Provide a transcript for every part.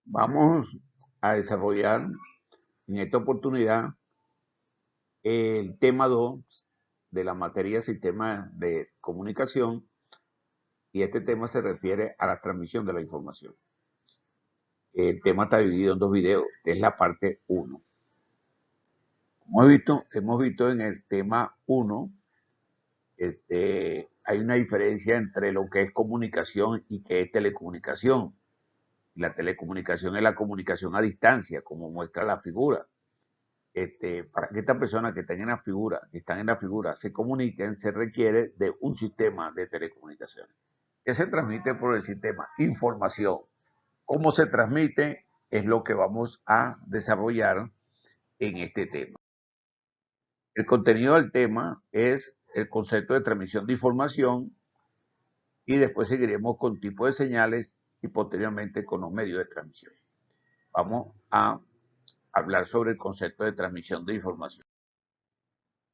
Vamos a desarrollar en esta oportunidad el tema 2 de la materia Sistemas de Comunicación, y este tema se refiere a la transmisión de la información. El tema está dividido en dos videos, que es la parte 1. Como hemos visto en el tema 1, hay una diferencia entre lo que es comunicación y que es telecomunicación. La telecomunicación es la comunicación a distancia, como muestra la figura. Para que estas personas que están en la figura se comuniquen, se requiere de un sistema de telecomunicaciones que se transmite por el sistema información. ¿Cómo se transmite? Es lo que vamos a desarrollar en este tema. El contenido del tema es el concepto de transmisión de información, y después seguiremos con tipos de señales y posteriormente con los medios de transmisión. Vamos a hablar sobre el concepto de transmisión de información.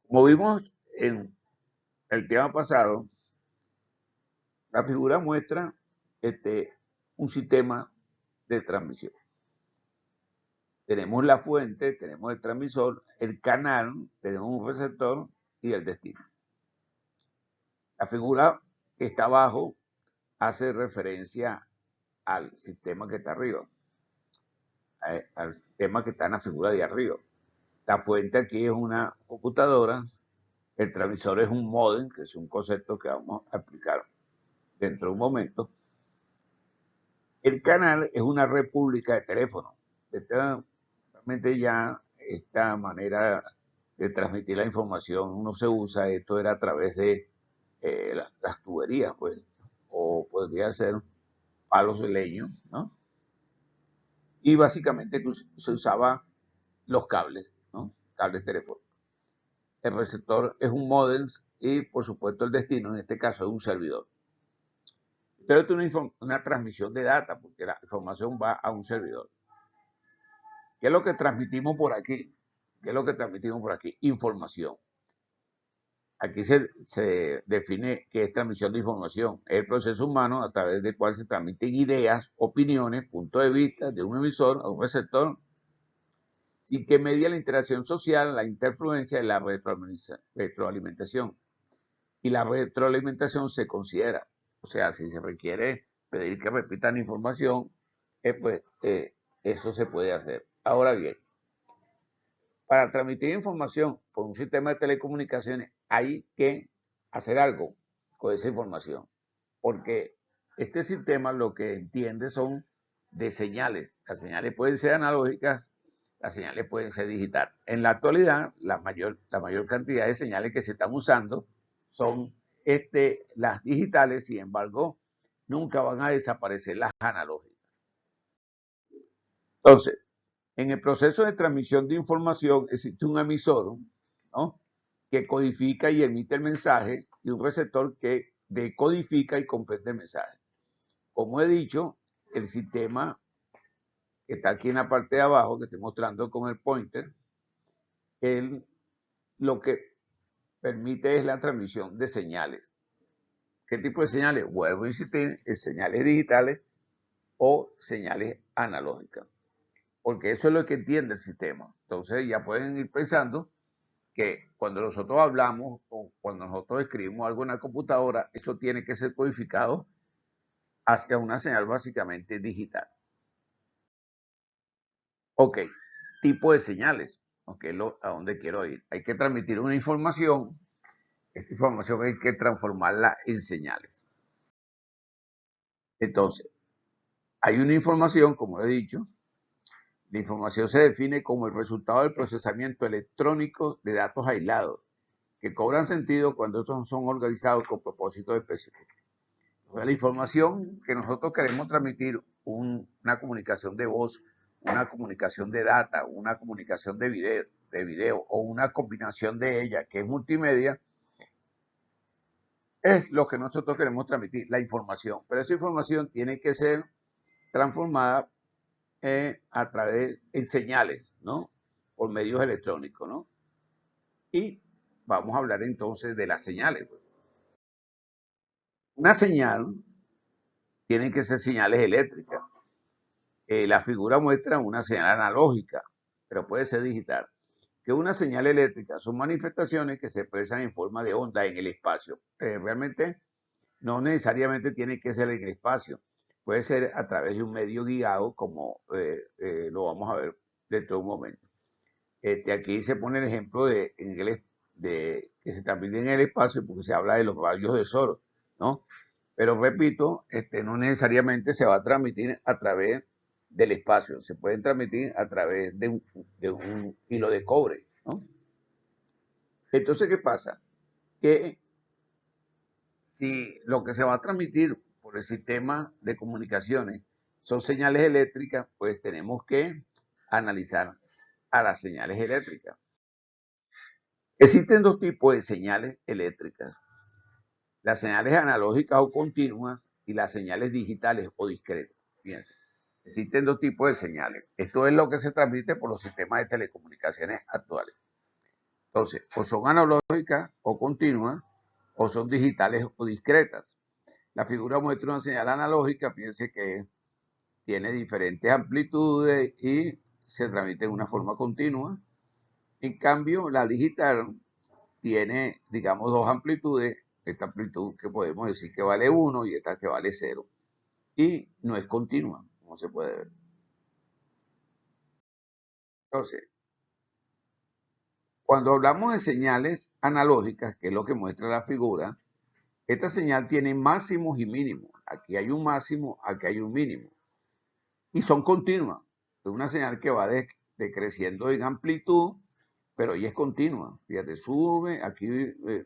Como vimos en el tema pasado, la figura muestra un sistema de transmisión. Tenemos la fuente, tenemos el transmisor, el canal, tenemos un receptor y el destino. La figura que está abajo hace referencia al sistema que está arriba, al sistema que está en la figura de arriba. La fuente aquí es una computadora, el transmisor es un módem, que es un concepto que vamos a explicar dentro de un momento. El canal es una red pública de teléfono. Realmente ya esta manera de transmitir la información no se usa. Esto era a través de las tuberías, pues, o podría ser palos de leño, ¿no? Y básicamente se usaba los cables, ¿no? Cables telefónicos. El receptor es un módem y, por supuesto, el destino, en este caso, es un servidor. Pero esto es una transmisión de data, porque la información va a un servidor. ¿Qué es lo que transmitimos por aquí? ¿Qué es lo que transmitimos por aquí? Información. Aquí se define qué es transmisión de información. Es el proceso humano a través del cual se transmiten ideas, opiniones, puntos de vista de un emisor a un receptor, sin que medie la interacción social, la interfluencia y la retroalimentación. Y la retroalimentación se considera, o sea, si se requiere pedir que repitan información, eso se puede hacer. Ahora bien, para transmitir información por un sistema de telecomunicaciones hay que hacer algo con esa información, porque este sistema lo que entiende son de señales. Las señales pueden ser analógicas, las señales pueden ser digitales. En la actualidad, la mayor cantidad de señales que se están usando son las digitales. Sin embargo, nunca van a desaparecer las analógicas. Entonces, en el proceso de transmisión de información existe un emisor, ¿no?, que codifica y emite el mensaje, y un receptor que decodifica y comprende el mensaje. Como he dicho, el sistema que está aquí en la parte de abajo, que estoy mostrando con el pointer, lo que permite es la transmisión de señales. ¿Qué tipo de señales? Vuelvo a insistir, señales digitales o señales analógicas, porque eso es lo que entiende el sistema. Entonces ya pueden ir pensando que cuando nosotros hablamos o cuando nosotros escribimos algo en la computadora, eso tiene que ser codificado hacia una señal básicamente digital. Ok, tipo de señales, ok, a dónde quiero ir. Hay que transmitir una información, esta información hay que transformarla en señales. Entonces, hay una información, como he dicho, la información se define como el resultado del procesamiento electrónico de datos aislados, que cobran sentido cuando estos son organizados con propósitos específicos. La información que nosotros queremos transmitir, una comunicación de voz, una comunicación de data, una comunicación de video o una combinación de ellas, que es multimedia, es lo que nosotros queremos transmitir, la información. Pero esa información tiene que ser transformada a través de señales, ¿no?, por medios electrónicos, ¿no? Y vamos a hablar entonces de las señales. Una señal tiene que ser señales eléctricas. La figura muestra una señal analógica, pero puede ser digital, que una señal eléctrica son manifestaciones que se expresan en forma de onda en el espacio. Realmente no necesariamente tiene que ser en el espacio, puede ser a través de un medio guiado, como lo vamos a ver dentro de un momento. Aquí se pone el ejemplo de que se transmite en el espacio porque se habla de los rayos de sol, ¿no? Pero repito, no necesariamente se va a transmitir a través del espacio, se pueden transmitir a través de un hilo de cobre, ¿no? Entonces, ¿qué pasa? Que si lo que se va a transmitir por el sistema de comunicaciones son señales eléctricas, pues tenemos que analizar a las señales eléctricas. Existen dos tipos de señales eléctricas: las señales analógicas o continuas y las señales digitales o discretas. Fíjense, existen dos tipos de señales. Esto es lo que se transmite por los sistemas de telecomunicaciones actuales. Entonces, o son analógicas o continuas, o son digitales o discretas. La figura muestra una señal analógica, fíjense que tiene diferentes amplitudes y se transmite de una forma continua. En cambio, la digital tiene, digamos, dos amplitudes. Esta amplitud que podemos decir que vale 1 y esta que vale 0. Y no es continua, como se puede ver. Entonces, cuando hablamos de señales analógicas, que es lo que muestra la figura, esta señal tiene máximos y mínimos. Aquí hay un máximo, aquí hay un mínimo. Y son continuas. Es una señal que va decreciendo en amplitud, pero ella es continua. Fíjate, sube, aquí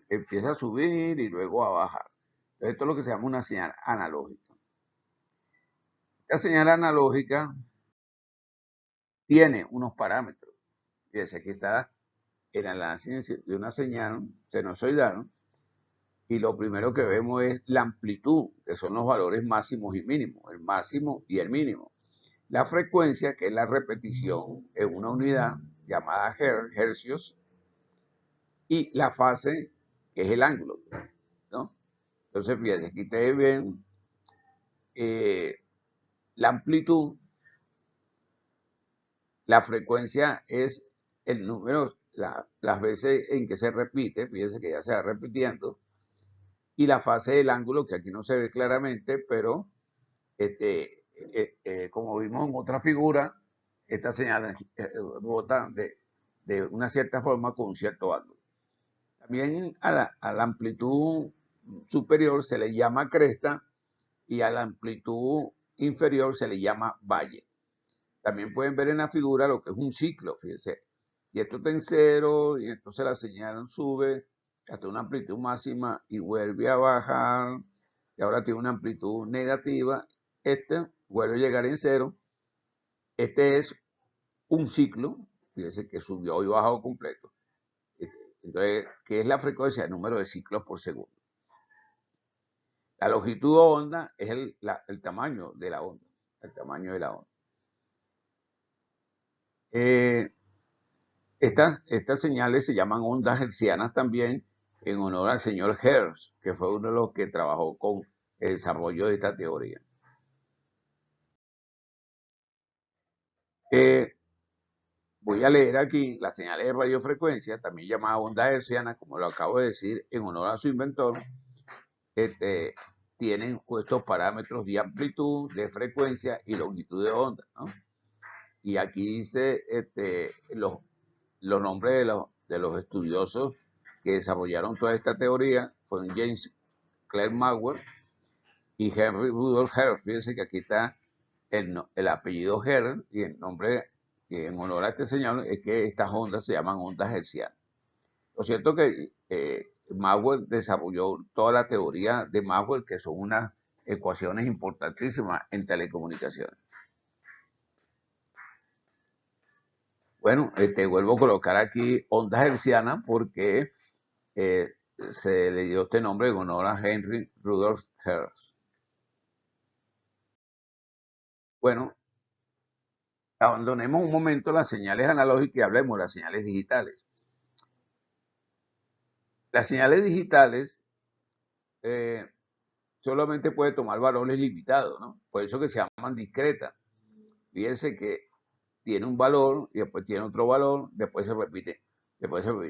empieza a subir y luego a bajar. Esto es lo que se llama una señal analógica. Esta señal analógica tiene unos parámetros. Fíjense, aquí está el análisis de una señal sinusoidal, y lo primero que vemos es la amplitud, que son los valores máximos y mínimos, el máximo y el mínimo. La frecuencia, que es la repetición en una unidad llamada hercios, y la fase, que es el ángulo, ¿no? Entonces, fíjense, aquí ustedes ven la amplitud, la frecuencia es el número, las veces en que se repite, fíjense que ya se va repitiendo, y la fase del ángulo, que aquí no se ve claramente, pero como vimos en otra figura, esta señal bota de una cierta forma con un cierto ángulo. También a la amplitud superior se le llama cresta y a la amplitud inferior se le llama valle. También pueden ver en la figura lo que es un ciclo, fíjense. Si esto está en 0 y entonces la señal sube hasta una amplitud máxima y vuelve a bajar, y ahora tiene una amplitud negativa, este vuelve a llegar en 0. Este es un ciclo, fíjense que subió y bajó completo. Entonces, ¿qué es la frecuencia? El número de ciclos por segundo. La longitud de onda es el tamaño de la onda. El tamaño de la onda. Estas señales se llaman ondas hertzianas también, en honor al señor Hertz, que fue uno de los que trabajó con el desarrollo de esta teoría. Voy a leer aquí las señales de radiofrecuencia, también llamadas ondas hertzianas, como lo acabo de decir, en honor a su inventor. Tienen estos parámetros de amplitud, de frecuencia y longitud de onda, ¿no? Y aquí dice los nombres de los estudiosos que desarrollaron toda esta teoría. Fueron James Clerk Maxwell y Henry Rudolph Hertz. Fíjense que aquí está el apellido Hertz, y el nombre que en honor a este señor es que estas ondas se llaman ondas hertzianas. Lo cierto que Maxwell desarrolló toda la teoría de Maxwell, que son unas ecuaciones importantísimas en telecomunicaciones. Bueno, vuelvo a colocar aquí ondas hertzianas porque se le dio este nombre en honor a Henry Rudolph Hertz. Bueno, abandonemos un momento las señales analógicas y hablemos de las señales digitales. Las señales digitales solamente puede tomar valores limitados, ¿no? Por eso que se llaman discretas. Fíjense que tiene un valor y después tiene otro valor, después se repite,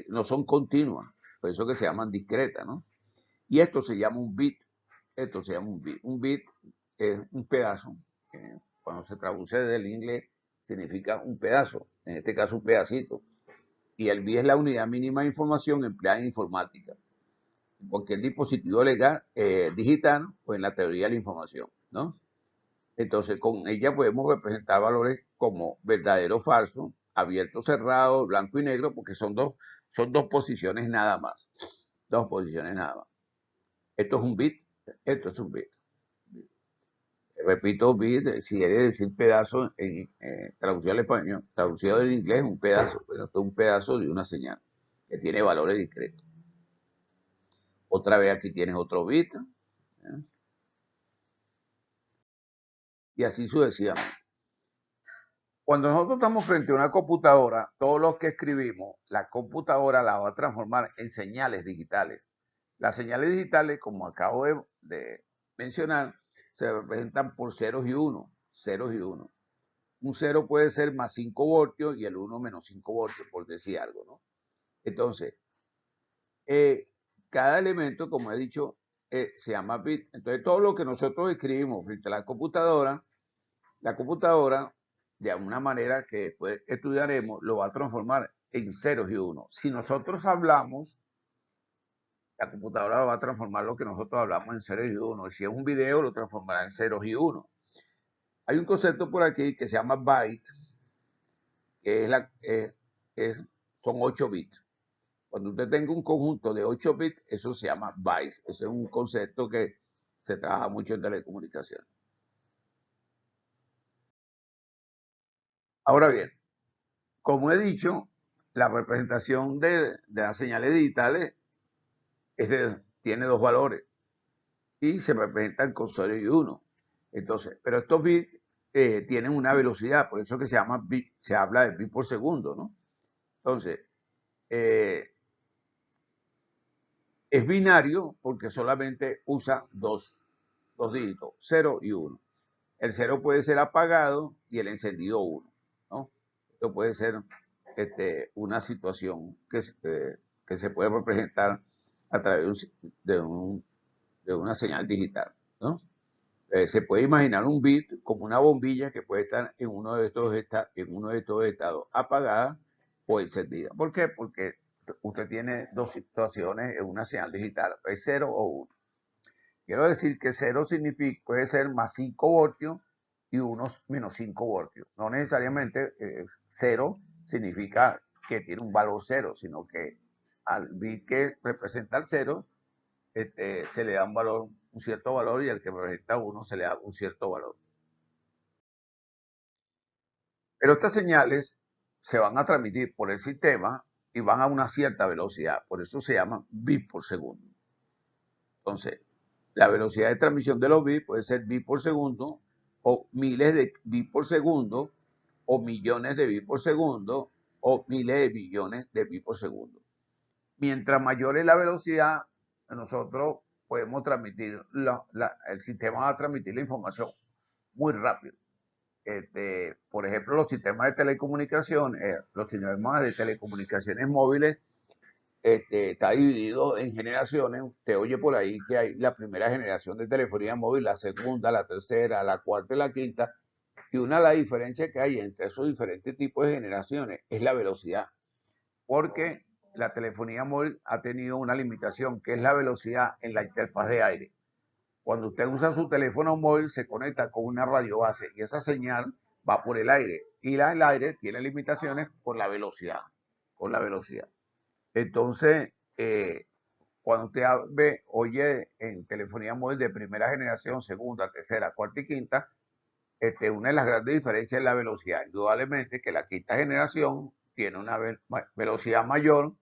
no son continuas, por eso que se llaman discretas, ¿no? Y esto se llama un bit, esto se llama un bit. Un bit es un pedazo, cuando se traduce del inglés significa un pedazo, en este caso un pedacito. Y el bit es la unidad mínima de información empleada en informática, en cualquier dispositivo legal, digital o en la teoría de la información, ¿no? Entonces, con ella podemos representar valores como verdadero o falso, abierto o cerrado, blanco y negro, porque son dos posiciones nada más. Dos posiciones nada más. Esto es un bit, esto es un bit. Repito, bit, si quiere decir pedazo en traducido al español, traducido del inglés, un pedazo, pero esto es un pedazo de una señal que tiene valores discretos. Otra vez aquí tienes otro bit, ¿eh? Y así sucesivamente. Cuando nosotros estamos frente a una computadora, todos los que escribimos, la computadora la va a transformar en señales digitales. Las señales digitales, como acabo de mencionar, se representan por ceros y unos. Ceros y unos. Un 0 puede ser más 5 voltios y el 1 menos 5 voltios, por decir algo, ¿no? Entonces, cada elemento, como he dicho, se llama bit. Entonces, todo lo que nosotros escribimos frente a la computadora, de alguna manera que después estudiaremos, lo va a transformar en ceros y unos. Si nosotros hablamos, la computadora va a transformar lo que nosotros hablamos en ceros y unos. Si es un video, lo transformará en ceros y unos. Hay un concepto por aquí que se llama byte, que son 8 bits. Cuando usted tenga un conjunto de 8 bits, eso se llama bytes. Ese es un concepto que se trabaja mucho en telecomunicaciones. Ahora bien, como he dicho, la representación de las señales digitales tiene dos valores y se representan con 0 y 1. Entonces, pero estos bits tienen una velocidad, por eso que se llama bit, se habla de bit por segundo, ¿no? Entonces, es binario porque solamente usa dos dígitos, 0 y 1. El 0 puede ser apagado y el encendido 1, ¿no? Esto puede ser una situación que se puede representar a través de una señal digital, ¿no? Se puede imaginar un bit como una bombilla que puede estar en uno de estos estados, apagada o encendida. ¿Por qué? Porque usted tiene dos situaciones en una señal digital, es 0 o 1. Quiero decir que 0 puede ser más 5 voltios y 1 menos 5 voltios. No necesariamente 0 significa que tiene un valor 0, sino que al bit que representa el 0, se le da un cierto valor, y al que representa 1 se le da un cierto valor. Pero estas señales se van a transmitir por el sistema y van a una cierta velocidad. Por eso se llaman bits por segundo. Entonces, la velocidad de transmisión de los bits puede ser bits por segundo, o miles de bits por segundo, o millones de bits por segundo, o miles de billones de bits por segundo. Mientras mayor es la velocidad, nosotros podemos transmitir, el sistema va a transmitir la información muy rápido. Por ejemplo, los sistemas de telecomunicaciones, móviles, está dividido en generaciones. Usted oye por ahí que hay la primera generación de telefonía móvil, la segunda, la tercera, la cuarta y la quinta. Y una de las diferencias que hay entre esos diferentes tipos de generaciones es la velocidad. Porque la telefonía móvil ha tenido una limitación, que es la velocidad en la interfaz de aire. Cuando usted usa su teléfono móvil, se conecta con una radio base y esa señal va por el aire. Y el aire tiene limitaciones por la velocidad. Por la velocidad. Entonces, cuando usted oye en telefonía móvil de primera generación, segunda, tercera, cuarta y quinta, una de las grandes diferencias es la velocidad. Indudablemente que la quinta generación tiene una velocidad mayor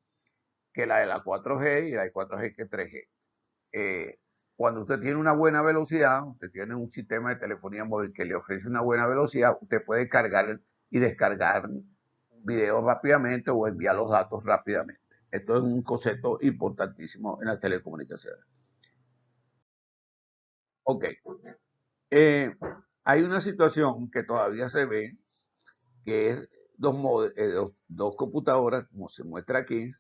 que la de la 4G y la de 4G que es 3G. Cuando usted tiene una buena velocidad, usted tiene un sistema de telefonía móvil que le ofrece una buena velocidad, usted puede cargar y descargar videos rápidamente o enviar los datos rápidamente. Esto es un concepto importantísimo en las telecomunicaciones. Ok. Hay una situación que todavía se ve, que es dos computadoras, como se muestra aquí,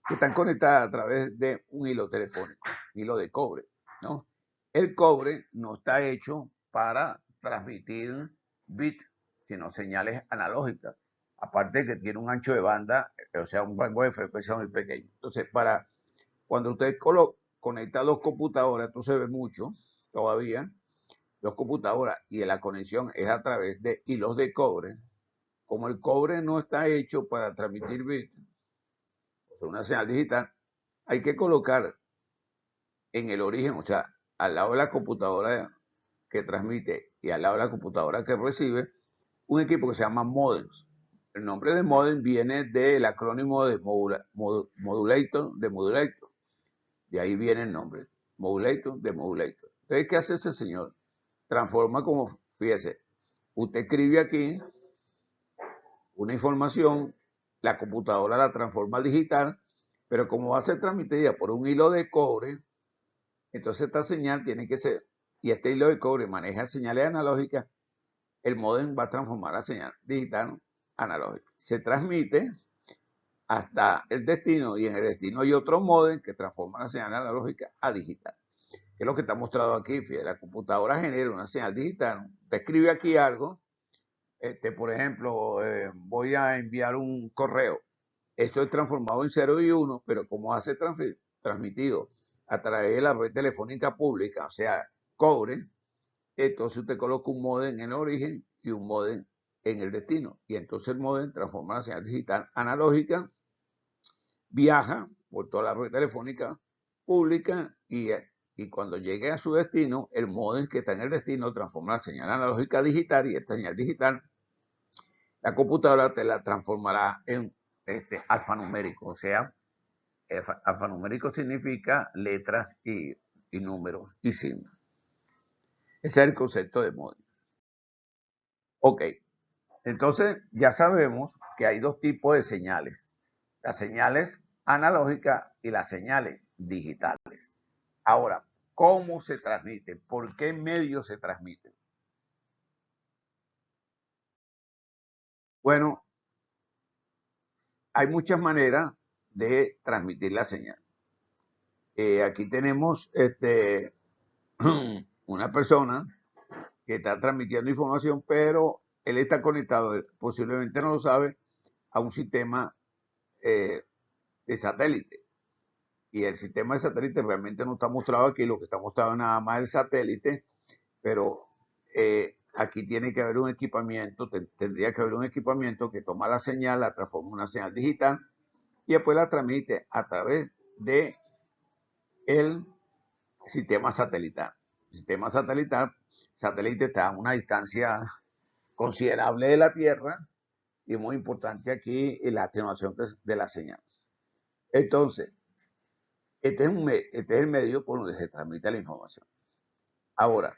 que están conectadas a través de un hilo telefónico, hilo de cobre, ¿no? El cobre no está hecho para transmitir bits, sino señales analógicas. Aparte que tiene un ancho de banda, o sea, un rango de frecuencia muy pequeño. Entonces, cuando usted conecta dos computadoras, esto se ve mucho todavía, dos computadoras, y la conexión es a través de hilos de cobre. Como el cobre no está hecho para transmitir bits, o sea, una señal digital, hay que colocar en el origen, o sea, al lado de la computadora que transmite y al lado de la computadora que recibe, un equipo que se llama modems. El nombre de modem viene del acrónimo de modulator, de modulator. De ahí viene el nombre, modulator, de modulator. Entonces, ¿qué hace ese señor? Transforma como, fíjese, usted escribe aquí una información, la computadora la transforma a digital, pero como va a ser transmitida por un hilo de cobre, entonces esta señal tiene que ser, y este hilo de cobre maneja señales analógicas, el módem va a transformar la señal digital analógica. Se transmite hasta el destino, y en el destino hay otro módem que transforma la señal analógica a digital. Que es lo que está mostrado aquí, fíjate, la computadora genera una señal digital, te escribe aquí algo, por ejemplo, voy a enviar un correo, esto es transformado en 0 y 1, pero como hace transmitido a través de la red telefónica pública, o sea, cobre, entonces usted coloca un módem en el origen y un módem en el destino. Y entonces el módem transforma la señal digital analógica, viaja por toda la red telefónica pública y cuando llegue a su destino, el módem que está en el destino transforma la señal analógica a digital, y esta señal digital, la computadora te la transformará en alfanumérico, o sea, alfanumérico significa letras y números y signos. Ese es el concepto de módem. Ok, entonces ya sabemos que hay dos tipos de señales, las señales analógicas y las señales digitales. Ahora, ¿cómo se transmiten? ¿Por qué medios se transmiten? Bueno, hay muchas maneras de transmitir la señal. Aquí tenemos una persona que está transmitiendo información, pero él está conectado, posiblemente no lo sabe, a un sistema de satélite. Y el sistema de satélite realmente no está mostrado aquí, lo que está mostrado es nada más el satélite, pero aquí tiene que haber un equipamiento, tendría que haber un equipamiento que toma la señal, la transforma en una señal digital y después la transmite a través de el sistema satelital. El sistema satélite está a una distancia considerable de la Tierra y muy importante aquí la atenuación de la señal. Entonces, este es el medio por donde se transmite la información. Ahora,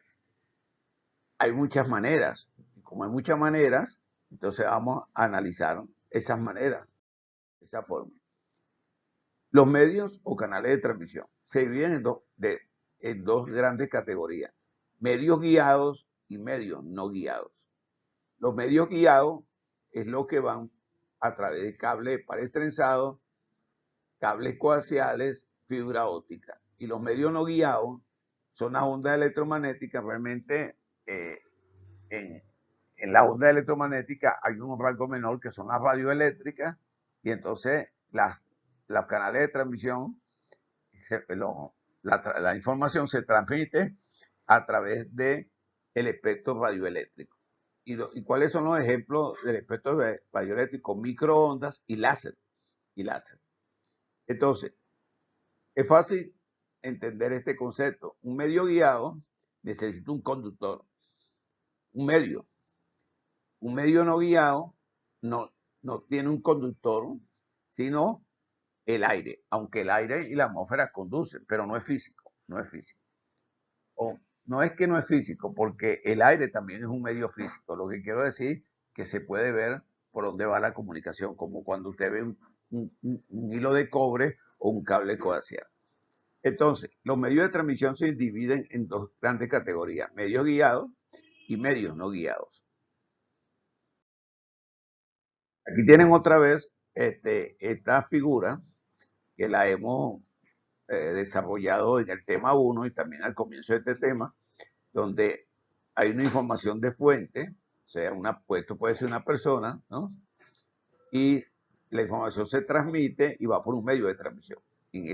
hay muchas maneras. Como hay muchas maneras, entonces vamos a analizar esas maneras, esa forma. Los medios o canales de transmisión se dividen en dos grandes categorías: medios guiados y medios no guiados. Los medios guiados es lo que van a través de cables pares trenzados, cables coaxiales, fibra óptica. Y los medios no guiados son las ondas electromagnéticas. Realmente en la onda electromagnética hay un rango menor que son las radioeléctricas, y entonces los canales de transmisión, la información se transmite a través del espectro radioeléctrico. ¿Y cuáles son los ejemplos del espectro radioeléctrico? Microondas y láser. Entonces, es fácil entender este concepto. Un medio guiado necesita un conductor, un medio. Un medio no guiado no tiene un conductor, sino el aire, aunque el aire y la atmósfera conducen, pero no es físico, no es físico. O no es que no es físico, porque el aire también es un medio físico. Lo que quiero decir que se puede ver por dónde va la comunicación, como cuando usted ve un hilo de cobre o un cable coaxial. Entonces, los medios de transmisión se dividen en dos grandes categorías: medios guiados y medios no guiados. Aquí tienen otra vez esta figura que la hemos desarrollado en el tema 1 y también al comienzo de este tema, donde hay una información de fuente, o sea, esto puede ser una persona, ¿no? Y la información se transmite y va por un medio de transmisión. En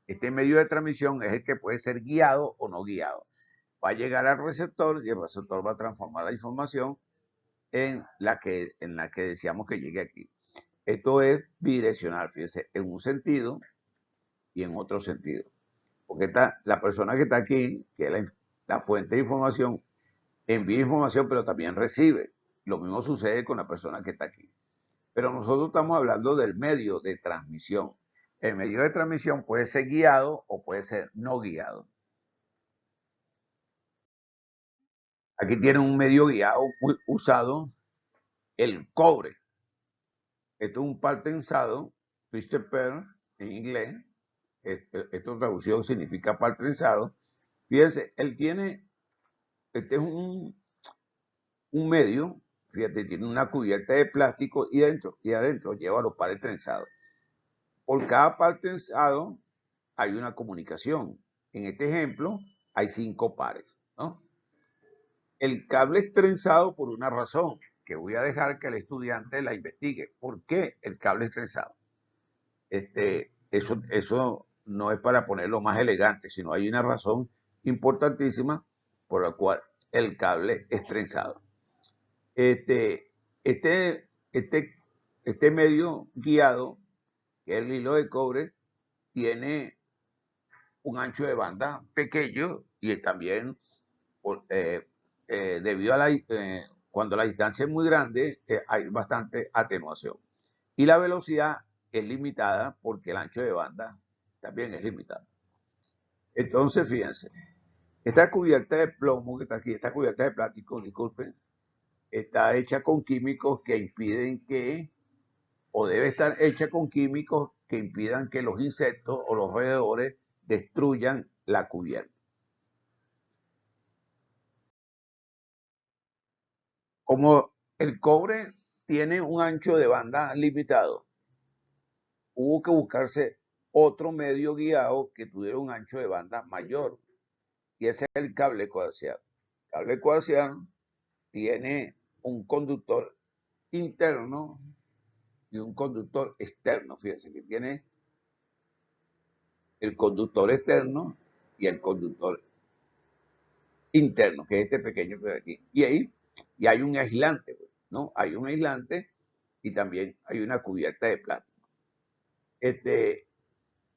este medio de transmisión es el que puede ser guiado o no guiado. Va a llegar al receptor y el receptor va a transformar la información en la que deseamos que llegue aquí. Esto es bidireccional, fíjense, en un sentido y en otro sentido. Porque la persona que está aquí, que es la fuente de información, envía información, pero también recibe. Lo mismo sucede con la persona que está aquí. Pero nosotros estamos hablando del medio de transmisión. El medio de transmisión puede ser guiado o puede ser no guiado. Aquí tienen un medio guiado muy usado, el cobre. Esto es un par trenzado, twisted pair en inglés. Esto traducción significa par trenzado. Fíjense, este es un medio, fíjate, tiene una cubierta de plástico y adentro lleva los pares trenzados. Por cada par trenzado hay una comunicación. En este ejemplo hay 5 pares, ¿no? El cable es trenzado por una razón que voy a dejar que el estudiante la investigue. ¿Por qué el cable es trenzado? Eso no es para ponerlo más elegante, sino hay una razón importantísima por la cual el cable es trenzado. Este, este, este, este medio guiado, que es el hilo de cobre, tiene un ancho de banda pequeño y también debido a cuando la distancia es muy grande, hay bastante atenuación. Y la velocidad es limitada porque el ancho de banda también es limitado. Entonces, fíjense, esta cubierta de plomo que está aquí, esta cubierta de plástico, disculpen, está hecha con químicos que impiden o debe estar hecha con químicos que impidan que los insectos o los roedores destruyan la cubierta. Como el cobre tiene un ancho de banda limitado, hubo que buscarse otro medio guiado que tuviera un ancho de banda mayor, y ese es el cable coaxial. El cable coaxial tiene un conductor interno y un conductor externo. Fíjense que tiene el conductor externo y el conductor interno, que es este pequeño que hay aquí. Y hay un aislante, ¿no? Hay un aislante y también hay una cubierta de plástico.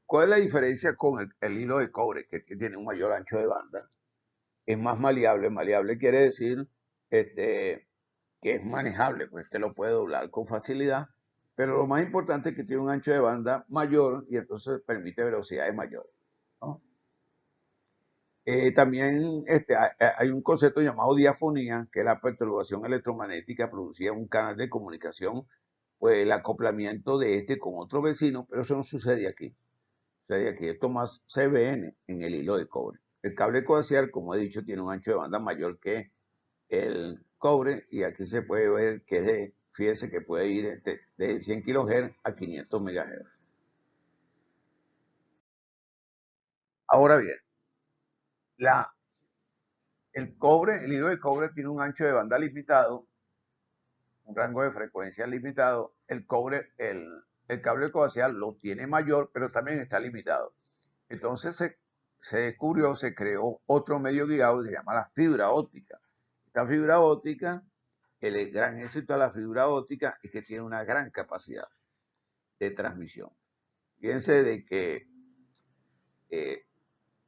¿Cuál es la diferencia con el hilo de cobre, que tiene un mayor ancho de banda? Es más maleable. Maleable quiere decir que es manejable, pues usted lo puede doblar con facilidad, pero lo más importante es que tiene un ancho de banda mayor y entonces permite velocidades mayores, ¿no? También hay un concepto llamado diafonía, que es la perturbación electromagnética producida en un canal de comunicación, pues el acoplamiento de este con otro vecino, pero eso no sucede aquí. Sucede aquí, esto más se ve en el hilo de cobre. El cable coaxial, como he dicho, tiene un ancho de banda mayor que el cobre y aquí se puede ver que fíjense que puede ir de 100 kHz a 500 MHz. Ahora bien, el hilo de cobre tiene un ancho de banda limitado, un rango de frecuencia limitado. El cable coaxial lo tiene mayor, pero también está limitado. Entonces se creó otro medio guiado que se llama la fibra óptica. Esta fibra óptica, el gran éxito de la fibra óptica es que tiene una gran capacidad de transmisión. Fíjense de que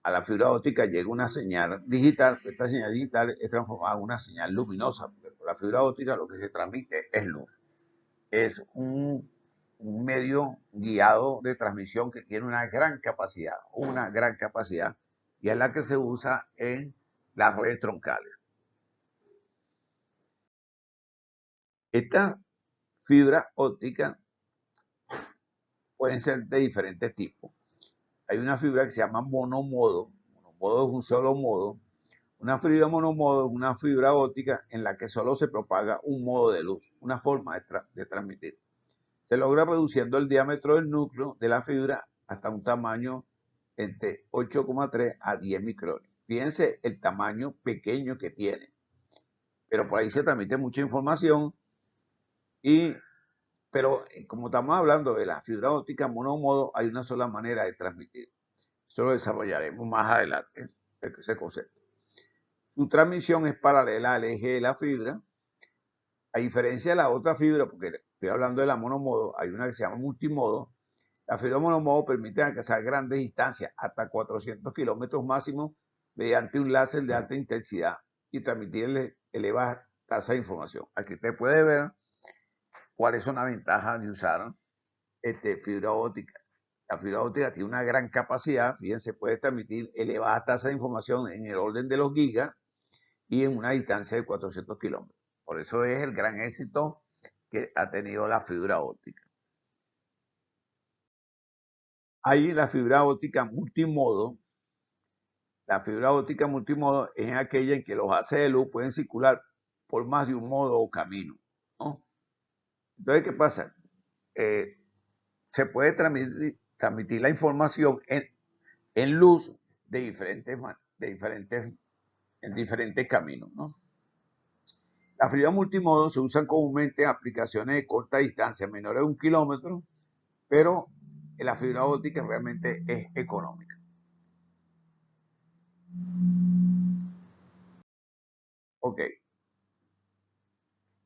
a la fibra óptica llega una señal digital, esta señal digital es transformada en una señal luminosa, porque por la fibra óptica lo que se transmite es luz. Es un medio guiado de transmisión que tiene una gran capacidad, y es la que se usa en las redes troncales. Esta fibra óptica pueden ser de diferentes tipos. Hay una fibra que se llama monomodo. Monomodo es un solo modo. Una fibra monomodo es una fibra óptica en la que solo se propaga un modo de luz, una forma de transmitir. Se logra reduciendo el diámetro del núcleo de la fibra hasta un tamaño entre 8,3 a 10 micrones. Fíjense el tamaño pequeño que tiene, pero por ahí se transmite mucha información pero como estamos hablando de la fibra óptica monomodo, hay una sola manera de transmitir. Eso lo desarrollaremos más adelante, ese concepto. Su transmisión es paralela al eje de la fibra, a diferencia de la otra fibra, porque estoy hablando de la monomodo, hay una que se llama multimodo. La fibra monomodo permite alcanzar grandes distancias, hasta 400 kilómetros máximo, mediante un láser de alta intensidad y transmitirle elevada tasa de información. Aquí usted puede ver cuáles son las ventajas de usar fibra óptica. La fibra óptica tiene una gran capacidad, fíjense, puede transmitir elevada tasa de información en el orden de los gigas y en una distancia de 400 kilómetros. Por eso es el gran éxito que ha tenido la fibra óptica. Hay la fibra óptica multimodo. La fibra óptica multimodo es aquella en que los haces de luz pueden circular por más de un modo o camino, ¿no? Entonces, ¿qué pasa? Se puede transmitir la información en luz en diferentes caminos, ¿no? Las fibras multimodo se usan comúnmente en aplicaciones de corta distancia, menores de 1 kilómetro, pero la fibra óptica realmente es económica. Ok.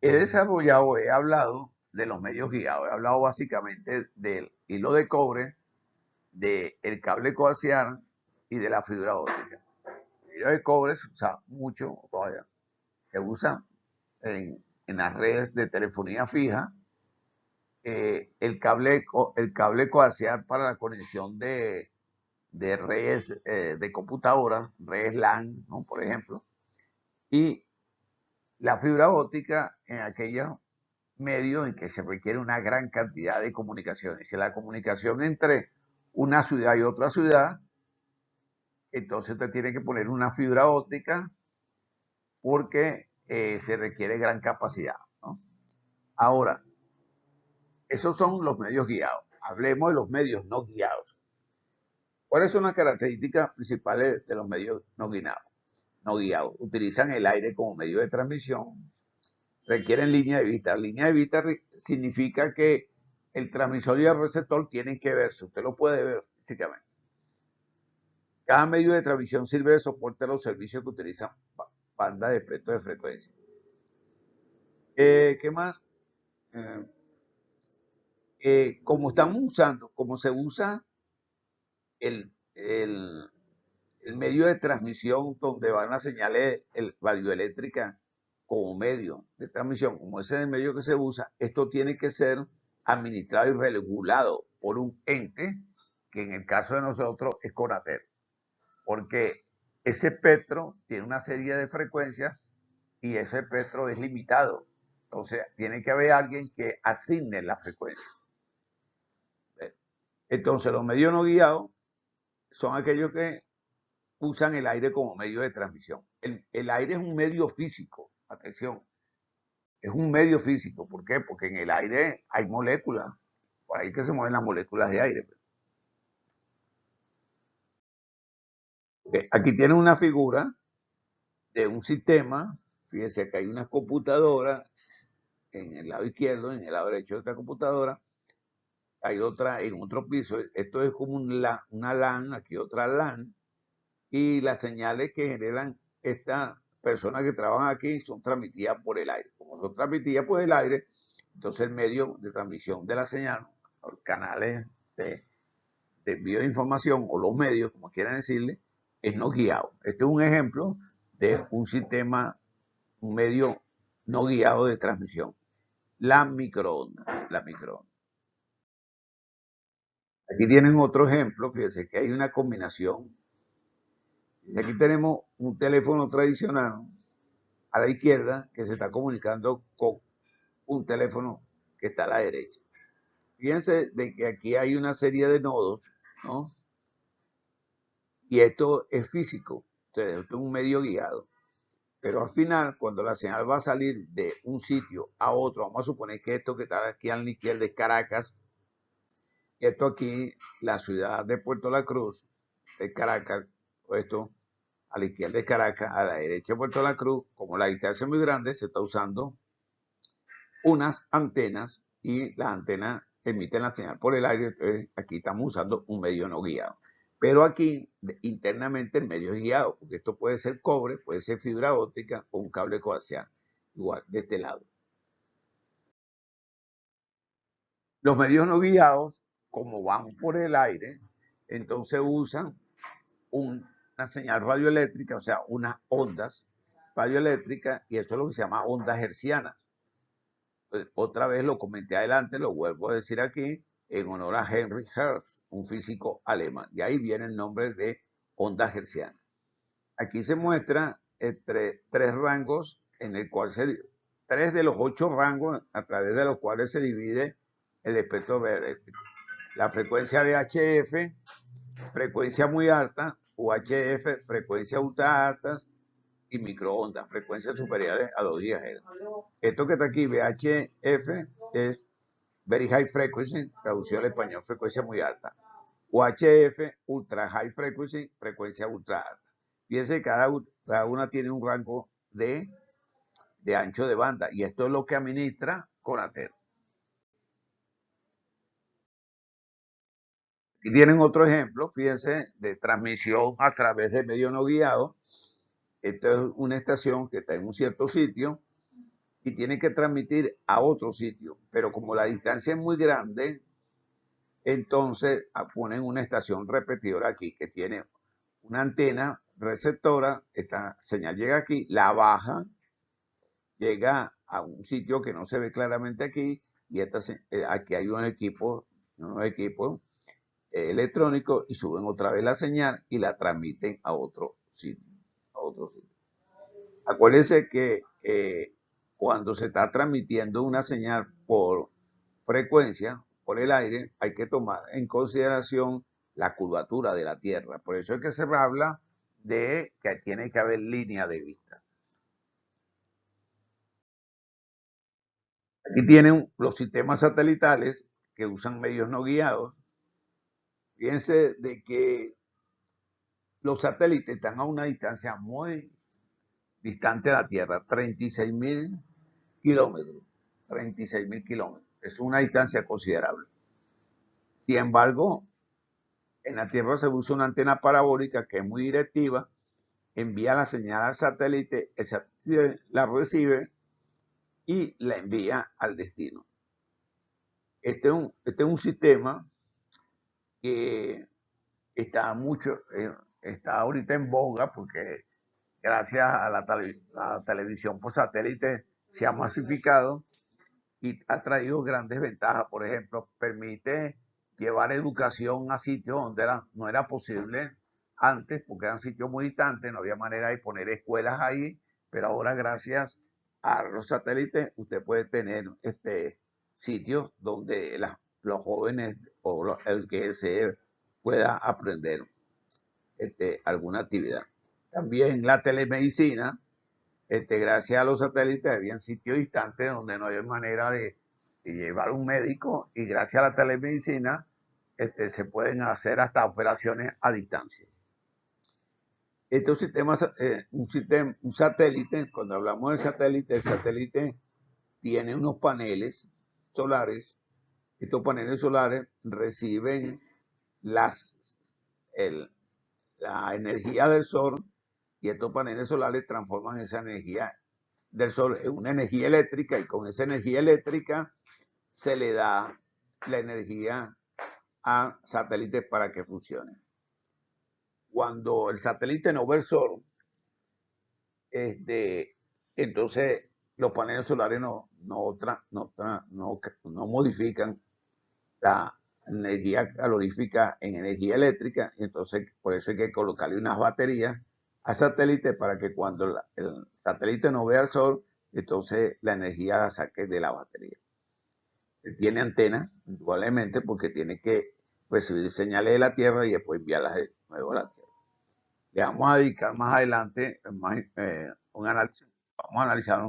He hablado de los medios guiados, he hablado básicamente del hilo de cobre, del cable coaxial y de la fibra óptica. El hilo de cobre se usa mucho todavía, se usa en las redes de telefonía fija, el cable coaxial para la conexión de redes de computadoras, redes LAN, ¿no? Por ejemplo, y la fibra óptica en aquellos medios en que se requiere una gran cantidad de comunicaciones. Si la comunicación entre una ciudad y otra ciudad, entonces usted tiene que poner una fibra óptica porque se requiere gran capacidad, ¿no? Ahora, esos son los medios guiados. Hablemos de los medios no guiados. ¿Cuáles son las características principales de los medios no guiados? No guiados. Utilizan el aire como medio de transmisión, requieren línea de vista. Línea de vista significa que el transmisor y el receptor tienen que verse. Usted lo puede ver físicamente. Cada medio de transmisión sirve de soporte a los servicios que utilizan bandas de espectro de frecuencia. ¿Qué más? Como se usa el medio de transmisión donde van las señales radioeléctricas como medio de transmisión, como ese es el medio que se usa, esto tiene que ser administrado y regulado por un ente, que en el caso de nosotros es Conatel, porque ese espectro tiene una serie de frecuencias y ese espectro es limitado. Entonces, tiene que haber alguien que asigne la frecuencia. Entonces, los medios no guiados son aquellos que usan el aire como medio de transmisión. El aire es un medio físico, atención, es un medio físico. ¿Por qué? Porque en el aire hay moléculas, por ahí que se mueven las moléculas de aire. Aquí tienen una figura de un sistema, fíjense que hay unas computadoras en el lado izquierdo, en el lado derecho de otra computadora, hay otra en otro piso, esto es como una LAN, aquí otra LAN, y las señales que generan estas personas que trabajan aquí son transmitidas por el aire. Como son transmitidas por el aire, entonces el medio de transmisión de la señal, los canales de envío de información o los medios, como quieran decirle, es no guiado. Este es un ejemplo de un sistema, un medio no guiado de transmisión. La microonda. Aquí tienen otro ejemplo, fíjense que hay una combinación. Y aquí tenemos un teléfono tradicional a la izquierda que se está comunicando con un teléfono que está a la derecha. Fíjense de que aquí hay una serie de nodos, ¿no? Y esto es físico. Entonces, esto es un medio guiado. Pero al final, cuando la señal va a salir de un sitio a otro, vamos a suponer que esto que está aquí a la izquierda es Caracas, esto aquí, la ciudad de Puerto La Cruz, de Caracas, esto a la izquierda de Caracas, a la derecha de Puerto La Cruz, como la distancia es muy grande, se está usando unas antenas y las antenas emiten la señal por el aire. Entonces aquí estamos usando un medio no guiado. Pero aquí internamente el medio es guiado, porque esto puede ser cobre, puede ser fibra óptica o un cable coaxial, igual de este lado. Los medios no guiados, como van por el aire, entonces usan una señal radioeléctrica, o sea, unas ondas radioeléctricas, y eso es lo que se llama ondas hercianas. Otra vez lo comenté adelante, lo vuelvo a decir aquí, en honor a Henry Hertz, un físico alemán. De ahí viene el nombre de ondas hertzianas. Aquí se muestra tres rangos, en el cual tres de los 8 rangos a través de los cuales se divide el espectro eléctrico. La frecuencia de HF, frecuencia muy alta, UHF, frecuencia ultra altas, y microondas, frecuencias superiores a 2 GHz. Esto que está aquí, VHF, es Very High Frequency, traducido al español, frecuencia muy alta. UHF, Ultra High Frequency, frecuencia ultra alta. Fíjense que cada una tiene un rango de ancho de banda, y esto es lo que administra Conatel. Aquí tienen otro ejemplo, fíjense, de transmisión a través de medio no guiado. Esta es una estación que está en un cierto sitio y tiene que transmitir a otro sitio, pero como la distancia es muy grande, entonces ponen una estación repetidora aquí que tiene una antena receptora. Esta señal llega aquí, la baja, llega a un sitio que no se ve claramente aquí, y aquí hay unos equipos electrónicos, y suben otra vez la señal y la transmiten a otro sitio. Acuérdense que cuando se está transmitiendo una señal por frecuencia, por el aire, hay que tomar en consideración la curvatura de la Tierra. Por eso es que se habla de que tiene que haber línea de vista. Aquí tienen los sistemas satelitales que usan medios no guiados. Fíjense de que los satélites están a una distancia muy distante de la Tierra, 36.000 kilómetros. 36.000 kilómetros. Es una distancia considerable. Sin embargo, en la Tierra se usa una antena parabólica que es muy directiva, envía la señal al satélite, el satélite la recibe y la envía al destino. Este es un sistema que está está ahorita en boga, porque gracias a la televisión por satélite se ha masificado y ha traído grandes ventajas. Por ejemplo, permite llevar educación a sitios donde no era posible antes, porque eran sitios muy distantes, no había manera de poner escuelas ahí, pero ahora gracias a los satélites usted puede tener sitios donde los jóvenes o el que se pueda aprender alguna actividad. También la telemedicina, gracias a los satélites había sitios distantes donde no había manera de llevar un médico, y gracias a la telemedicina se pueden hacer hasta operaciones a distancia. Estos sistemas, un satélite, cuando hablamos del satélite, el satélite tiene unos paneles solares. Estos paneles solares reciben la energía del sol, y estos paneles solares transforman esa energía del sol en una energía eléctrica, y con esa energía eléctrica se le da la energía a satélites para que funcione. Cuando el satélite no ve el sol, entonces los paneles solares no modifican la energía calorífica en energía eléctrica. Entonces por eso hay que colocarle unas baterías al satélite para que cuando el satélite no vea el sol, entonces la energía la saque de la batería. Tiene antenas, indudablemente, porque tiene que recibir señales de la Tierra y después enviarlas de nuevo a la Tierra. Le vamos a dedicar más adelante un análisis, vamos a analizar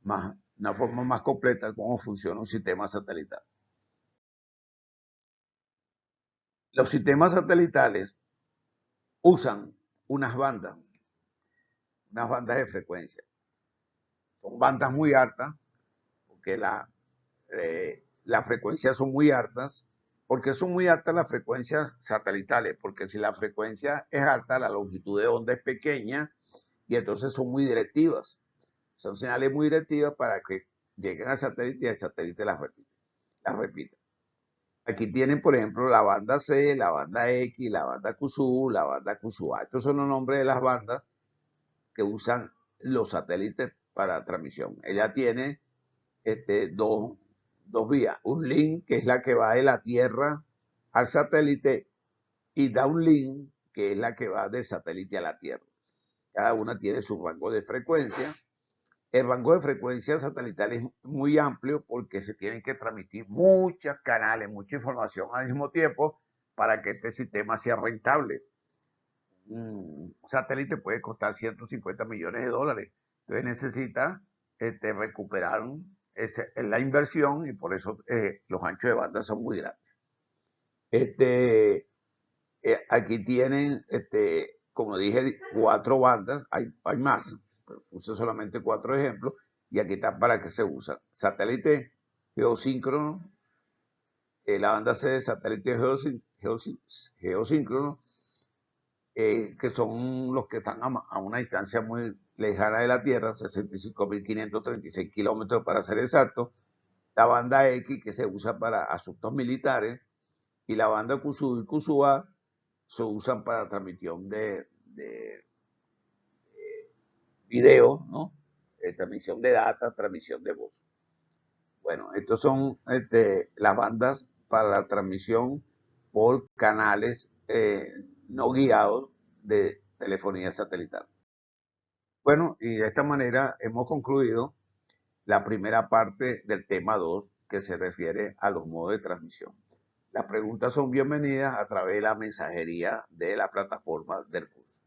más, una forma más completa cómo funciona un sistema satelital. Los sistemas satelitales usan unas bandas de frecuencia. Son bandas muy altas, porque las frecuencias son muy altas. ¿Por qué son muy altas las frecuencias satelitales? Porque si la frecuencia es alta, la longitud de onda es pequeña y entonces son muy directivas. Son señales muy directivas para que lleguen al satélite y el satélite las repita. Aquí tienen, por ejemplo, la banda C, la banda X, la banda QSU, la banda QSUA. Estos son los nombres de las bandas que usan los satélites para transmisión. Ella tiene dos vías. Un link, que es la que va de la Tierra al satélite, y downlink, que es la que va del satélite a la Tierra. Cada una tiene su rango de frecuencia. El rango de frecuencia satelital es muy amplio porque se tienen que transmitir muchos canales, mucha información al mismo tiempo para que este sistema sea rentable. Un satélite puede costar 150 millones de dólares. Entonces necesita recuperar la inversión y por eso los anchos de banda son muy grandes. Aquí tienen, como dije, 4 bandas, hay más, pero puse solamente 4 ejemplos, y aquí está para qué se usa. Satélite geosíncrono, la banda C de satélite geosíncrono, que son los que están a una distancia muy lejana de la Tierra, 65.536 kilómetros para ser exacto. La banda X, que se usa para asuntos militares, y la banda QSU y QSUA se usan para transmisión de video, ¿no? Transmisión de data, transmisión de voz. Bueno, estos son las bandas para la transmisión por canales no guiados de telefonía satelital. Bueno, y de esta manera hemos concluido la primera parte del tema 2 que se refiere a los modos de transmisión. Las preguntas son bienvenidas a través de la mensajería de la plataforma del curso.